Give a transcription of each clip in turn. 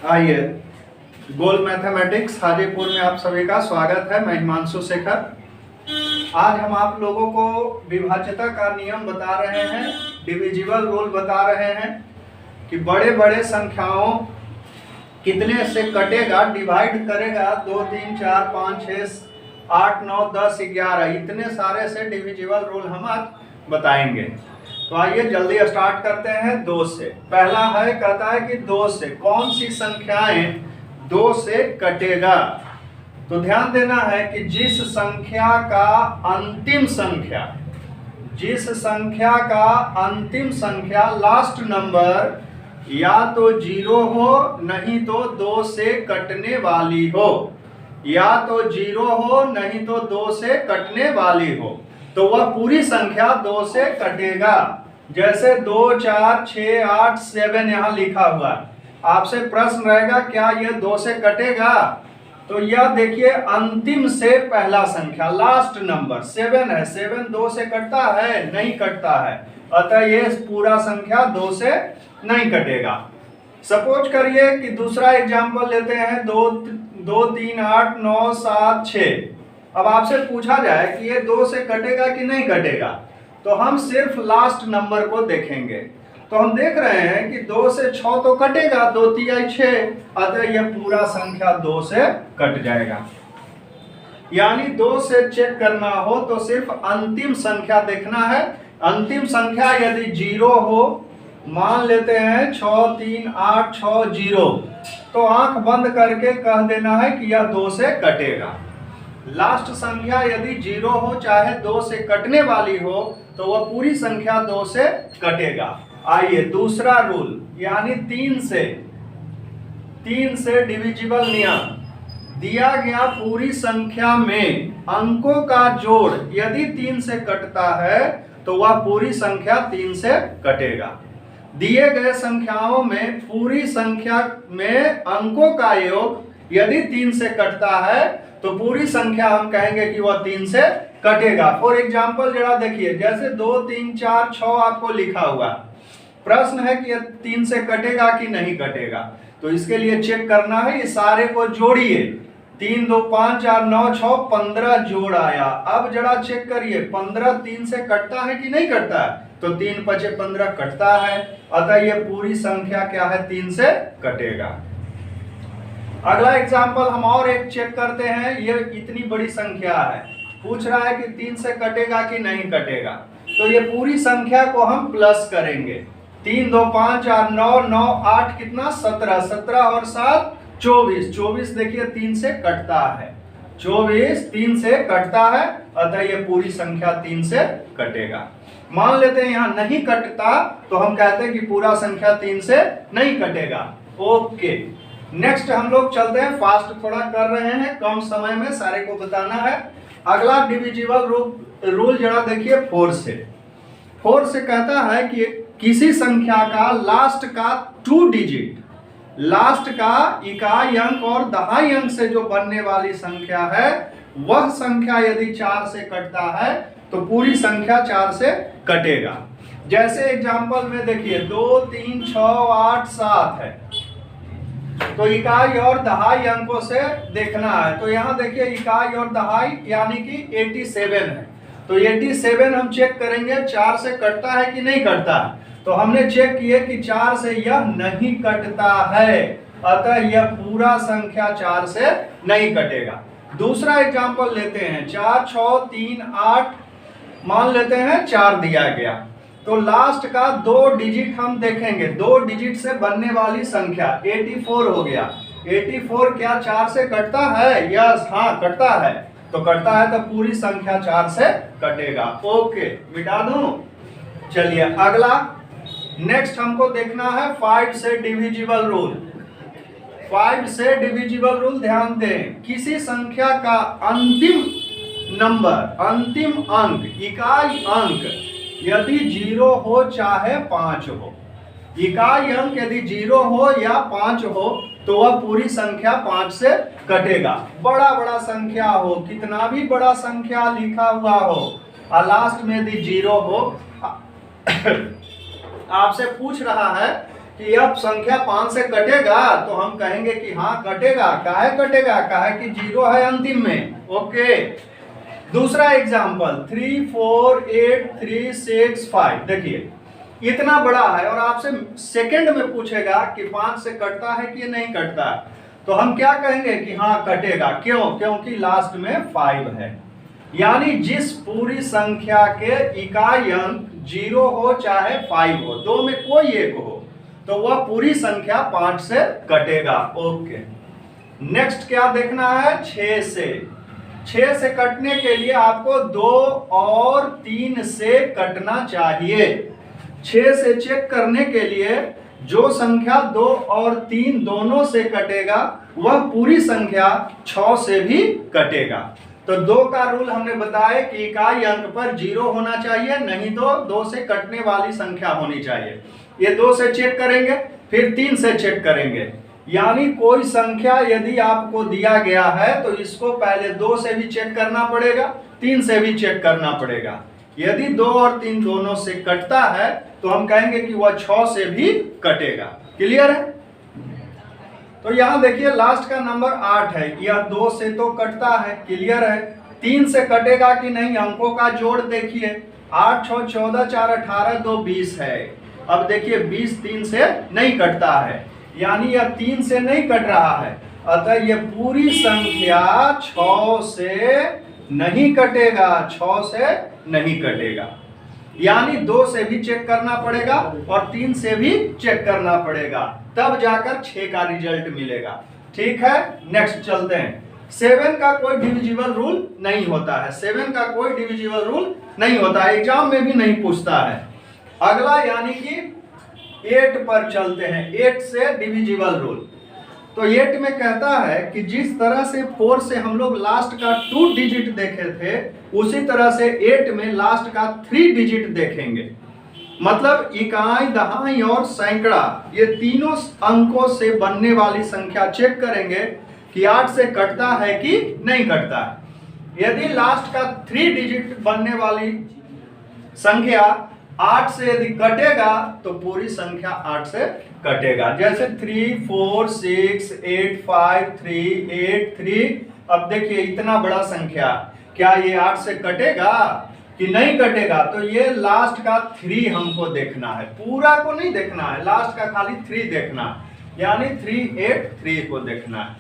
आइए, गोल मैथमेटिक्स हाजीपुर में आप सभी का स्वागत है। मैं हिमांशु शेखर। आज हम आप लोगों को विभाज्यता का नियम बता रहे हैं, डिविजिबल रूल बता रहे हैं कि बड़े बड़े संख्याओं कितने से कटेगा, डिवाइड करेगा 2, 3, 4, 5, 6, 8, 9, 10, 11 इतने सारे से डिविजिबल रूल हम आज बताएंगे। तो आइए जल्दी स्टार्ट करते हैं। 2 से पहला है, कहता है कि 2 से कौन सी संख्याएं 2 से कटेगा। तो ध्यान देना है कि जिस संख्या का अंतिम संख्या लास्ट नंबर या तो 0 हो नहीं तो 2 से कटने वाली हो, या तो 0 हो नहीं तो 2 से कटने वाली हो, तो वह पूरी संख्या 2 से कटेगा। जैसे 2, 4, 6, 8, 7 यहाँ लिखा हुआ है। आपसे प्रश्न रहेगा क्या यह 2 से कटेगा? तो यह देखिए अंतिम से पहला संख्या लास्ट नंबर 7 है। 7 2 से कटता है? नहीं कटता है। अतः ये पूरा संख्या 2 से नहीं कटेगा। सपोज करिए कि दूसरा एग्जांपल लेते हैं, 2, 3, 8, 9, 7, 6। अब आपसे पूछा जाए कि ये 2 से कटेगा कि नहीं कटेगा, तो हम सिर्फ लास्ट नंबर को देखेंगे। तो हम देख रहे हैं कि 2 से 6 तो कटेगा, 2 3 6, अतः यह पूरा संख्या 2 से कट जाएगा। यानी 2 से चेक करना हो तो सिर्फ अंतिम संख्या देखना है। अंतिम संख्या यदि 0 हो, मान लेते हैं 6, 3, 8, 6, 0, तो आंख बंद करके कह देना है कि यह 2 से कटेगा। लास्ट संख्या यदि 0 हो चाहे 2 से कटने वाली हो, तो वह पूरी संख्या 2 से कटेगा। आइए दूसरा रूल, यानी 3 से डिविजिबल नियम। दिया गया पूरी संख्या में अंकों का जोड़ यदि 3 से कटता है तो वह पूरी संख्या 3 से कटेगा। दिए गए संख्याओं में पूरी संख्या में अंकों का योग यदि 3 से कटता है तो पूरी संख्या हम कहेंगे कि वह 3 से कटेगा। फॉर एग्जाम्पल जरा देखिए, जैसे 2, 3, 4, 6 आपको लिखा हुआ, प्रश्न है कि यह 3 से कटेगा कि नहीं कटेगा। तो इसके लिए चेक करना है, ये सारे को जोड़िए। 3, 2, 5, 4, 9, 6, 15 जोड़ आया। अब जरा चेक करिए 15 3 से कटता है कि नहीं कटता है? तो 3 5 15 कटता है, अतः यह पूरी संख्या क्या है? 3 से कटेगा। अगला एग्जाम्पल हम और एक चेक करते हैं। ये इतनी बड़ी संख्या है, पूछ रहा है कि 3 से कटेगा कि नहीं कटेगा। तो ये पूरी संख्या को हम प्लस करेंगे। 3, 2, 5, 4, 9, 9, 8 कितना? 17, 17 और 7 24। 24 देखिए 3 से कटता है, 24 3 से कटता है, अतः ये पूरी संख्या 3 से कटेगा। मान लेते हैं यहाँ नहीं कटता, तो हम कहते हैं कि पूरा संख्या 3 से नहीं कटेगा। ओके, नेक्स्ट हम लोग चलते हैं। फास्ट थोड़ा कर रहे हैं, कम समय में सारे को बताना है। अगला डिविजिबल रूल जरा देखिए 4 से। 4 से कहता है कि किसी संख्या का लास्ट का 2 डिजिट, लास्ट का इकाई अंक और दहाई अंक से जो बनने वाली संख्या है, वह संख्या यदि 4 से कटता है तो पूरी संख्या 4 से कटेगा। जैसे एग्जांपल में देखिए 2, 3, 6, 8, 7 है, तो इकाई और दहाई अंकों से देखना है। तो यहाँ देखिए इकाई और दहाई यानी कि 87 है। तो 87 हम चेक करेंगे 4 से कटता है कि नहीं कटता है। तो हमने चेक किए कि 4 से यह नहीं कटता है, अतः यह पूरा संख्या 4 से नहीं कटेगा। दूसरा एग्जांपल लेते हैं, 4, 6, 3, 8, मान लेते हैं 4 दिया गया। तो लास्ट का 2 डिजिट हम देखेंगे, 2 डिजिट से बनने वाली संख्या 84 हो गया। 84 क्या 4 से कटता है? यस, हाँ कटता है। तो कटता है तो पूरी संख्या 4 से कटेगा। ओके, मिटा दूं? चलिए अगला, नेक्स्ट हमको देखना है 5 से डिविजिबल रूल। 5 से डिविजिबल रूल ध्यान दें। किसी संख्या का अंतिम नंबर, अंतिम अंक, इकाई अंक यदि 0 हो चाहे 5 हो, इकाई अंक यदि 0 हो या 5 हो, तो वह पूरी संख्या 5 से कटेगा। बड़ा बड़ा संख्या हो, कितना भी बड़ा संख्या लिखा हुआ हो और लास्ट में यदि 0 हो, आपसे पूछ रहा है कि अब संख्या 5 से कटेगा, तो हम कहेंगे कि हाँ कटेगा। काहे कटेगा? काहे कि 0 है अंतिम में। ओके, दूसरा एग्जांपल 3 4 8 3 6 5। देखिए इतना बड़ा है और आपसे सेकंड में पूछेगा कि 5 से कटता है कि नहीं कटता है, तो हम क्या कहेंगे कि हाँ कटेगा। क्यों? क्योंकि लास्ट में 5 है। यानी जिस पूरी संख्या के इकाई अंक 0 हो चाहे 5 हो, दो में कोई एक हो, तो वह पूरी संख्या 5 से कटेगा। ओके, नेक्स्ट क्या देखना है? 6 से। 6 से कटने के लिए आपको 2 और 3 से कटना चाहिए। 6 से चेक करने के लिए जो संख्या 2 और 3 दोनों से कटेगा वह पूरी संख्या 6 से भी कटेगा। तो 2 का रूल हमने बताया कि इकाई अंक पर 0 होना चाहिए, नहीं तो 2 से कटने वाली संख्या होनी चाहिए। ये 2 से चेक करेंगे, फिर 3 से चेक करेंगे। यानी कोई संख्या यदि आपको दिया गया है तो इसको पहले 2 से भी चेक करना पड़ेगा, 3 से भी चेक करना पड़ेगा। यदि 2 और 3 दोनों से कटता है तो हम कहेंगे कि वह 6 से भी कटेगा। क्लियर है? तो यहां देखिए लास्ट का नंबर 8 है, यह 2 से तो कटता है। क्लियर है? 3 से कटेगा कि नहीं? अंकों का जोड़ देखिए, 8 6 14 4 18 2 20 है। अब देखिए 20 3 से नहीं कटता है, यानी यह 3 से नहीं कट रहा है, अतः यह पूरी संख्या 6 से नहीं कटेगा। 6 से नहीं कटेगा, यानी 2 से भी चेक करना पड़ेगा और 3 से भी चेक करना पड़ेगा, तब जाकर 6 का रिजल्ट मिलेगा। ठीक है, नेक्स्ट चलते हैं। 7 का कोई डिविजिबल रूल नहीं होता है। 7 का कोई डिविजिबल रूल नहीं होता है, एग्जाम में भी नहीं पूछता है। अगला यानी कि 8 पर चलते हैं। 8 से डिविजिबल रूल। तो 8 में कहता है कि जिस तरह से 4 से हम लोग लास्ट का 2 डिजिट देखे थे, उसी तरह से 8 में लास्ट का 3 डिजिट देखेंगे। मतलब इकाई, दहाई और सैकड़ा, ये तीनों अंकों से बनने वाली संख्या चेक करेंगे कि 8 से कटता है कि नहीं कटता है। यदि लास्ट का 3 डिजिट बनने वाली संख्या 8 से यदि कटेगा तो पूरी संख्या 8 से कटेगा। जैसे 3 4 6 8 5 3 8 3। अब देखिए इतना बड़ा संख्या, क्या ये 8 से कटेगा कि नहीं कटेगा? तो ये लास्ट का 3 हमको देखना है, पूरा को नहीं देखना है, लास्ट का खाली 3 देखना है, यानी 3 8 3 को देखना है।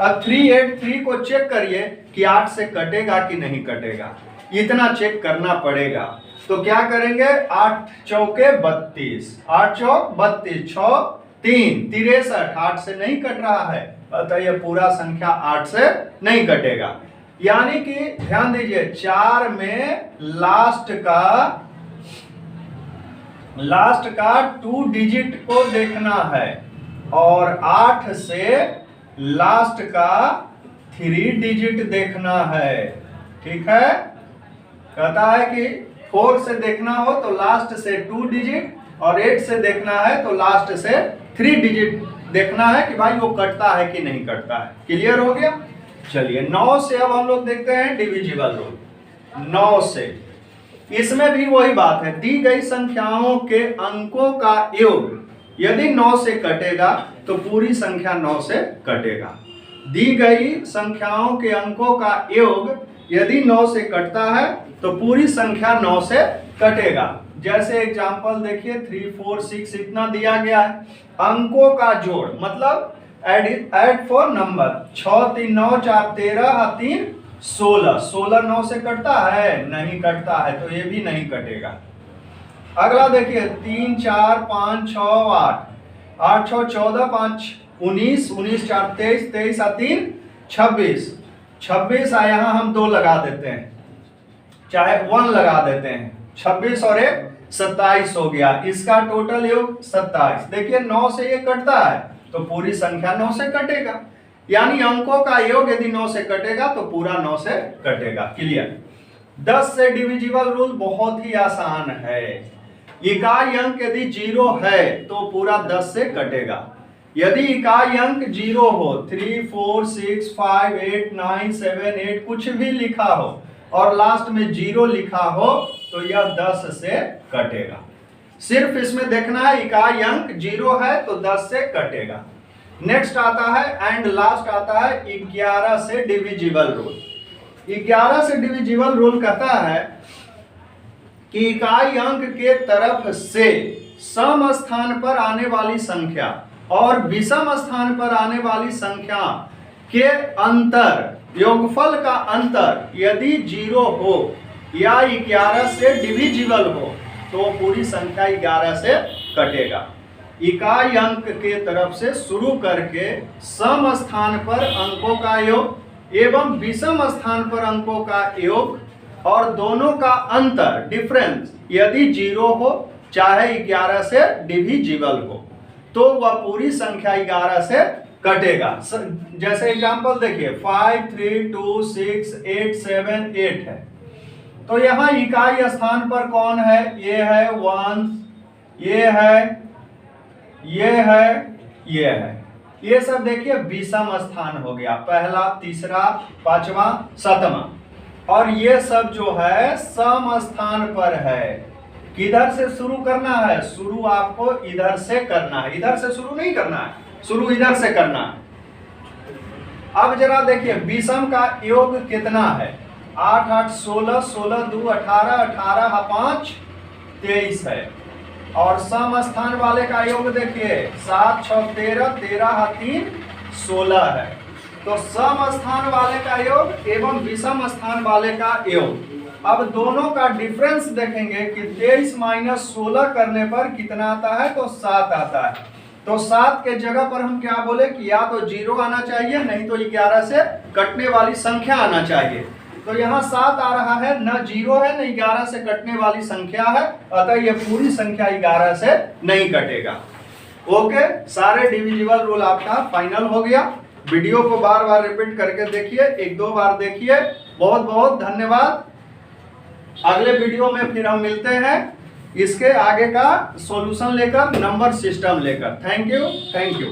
अब 3 8 3 को चेक करिए कि 8 से कटेगा कि नहीं कटेगा, इतना चेक करना पड़ेगा। तो क्या करेंगे? 8 चौके 32, 8 चौक 32, 6 3 63, 8 से नहीं कट रहा है, अतः यह पूरा संख्या 8 से नहीं कटेगा। यानी कि ध्यान दीजिए, 4 में लास्ट का 2 डिजिट को देखना है और 8 से लास्ट का 3 डिजिट देखना है। ठीक है, कहता है कि 4 से देखना हो तो लास्ट से 2 डिजिट और 8 से देखना है तो लास्ट से 3 डिजिट देखना है कि भाई वो कटता है कि नहीं कटता है। क्लियर हो गया? चलिए 9 से अब हम लोग देखते हैं डिविजिबल रूल। 9 से, इसमें भी वही बात है, दी गई संख्याओं के अंकों का योग यदि 9 से कटेगा तो पूरी संख्या 9 से कटेगा। दी गई संख्याओं के अंकों का योग यदि 9 से कटता है तो पूरी संख्या 9 से कटेगा। जैसे एग्जांपल देखिए 3 4 6 इतना दिया गया है। अंकों का जोड़ मतलब ऐड फॉर नंबर, 6 3 9 4 13 और 3 16। 16 9 से कटता है? नहीं कटता है, तो ये भी नहीं कटेगा। अगला देखिए 3 4 5 6 8, 8 6 14 5 19, 19 4 23, 23 और 3 26। 26 यहाँ हम 2 लगा देते हैं, चाहे 1 लगा देते हैं। 26 और 1 27 हो गया, इसका टोटल योग 27। देखिए 9 से ये कटता है तो पूरी संख्या 9 से कटेगा, यानी अंकों का योग यदि 9 से कटेगा तो पूरा 9 से कटेगा। क्लियर? 10 से डिविजिबल रूल बहुत ही आसान है। इकाई अंक यदि 0 है तो पूरा 10 से कटेगा। यदि इकाई अंक 0 हो, 3 4 6 5 8 9 7 8 कुछ भी लिखा हो और लास्ट में 0 लिखा हो तो यह 10 से कटेगा। सिर्फ इसमें देखना है इकाई अंक 0 है तो 10 से कटेगा। नेक्स्ट आता है एंड लास्ट आता है 11 से डिविजिबल रूल। 11 से डिविजिबल रूल कहता है कि इकाई अंक के तरफ से सम स्थान पर आने वाली संख्या और विषम स्थान पर आने वाली संख्या के अंतर, योगफल का अंतर यदि 0 हो या 11 से डिविजिबल हो तो पूरी संख्या 11 से कटेगा। इकाई अंक के तरफ से शुरू करके सम स्थान पर अंकों का योग एवं विषम स्थान पर अंकों का योग और दोनों का अंतर, डिफरेंस यदि 0 हो चाहे 11 से डिविजिबल हो तो वह पूरी संख्या 11 से कटेगा। जैसे एग्जांपल देखिए 5 3 2 6 8 7 8 है, तो यहाँ इकाई स्थान पर कौन है? ये है 1, ये है, ये है, ये है। ये सब देखिए विषम स्थान हो गया, पहला, तीसरा, पांचवा, सातवां। और ये सब जो है सम स्थान पर है। किधर से शुरू करना है? शुरू आपको इधर से करना है, इधर से शुरू नहीं करना है, शुरू इधर से करना है। अब जरा देखिए विषम का योग कितना है? 8 8 16, 16 2 18, 18 5 23 है। और सम स्थान वाले का योग देखिए 7 6 13, 13 3 16 है। तो सम स्थान वाले का योग एवं विषम स्थान वाले का योग। अब दोनों का डिफरेंस देखेंगे कि 23 - 16 करने पर कितना आता है? तो 7 आता है। तो 7 के जगह पर हम क्या बोले कि या तो 0 आना चाहिए, नहीं तो 11 से कटने वाली संख्या आना चाहिए। तो यहाँ 7 आ रहा है, न 0 है न 11 से कटने वाली संख्या है, अतः ये पूरी संख्या 11 से नहीं कटेगा। ओके, सारे डिविजिबल रूल आपका फाइनल हो गया। वीडियो को बार बार रिपीट करके देखिए, 1-2 बार देखिए। बहुत बहुत धन्यवाद। अगले वीडियो में फिर हम मिलते हैं इसके आगे का सॉल्यूशन लेकर, नंबर सिस्टम लेकर। Thank you.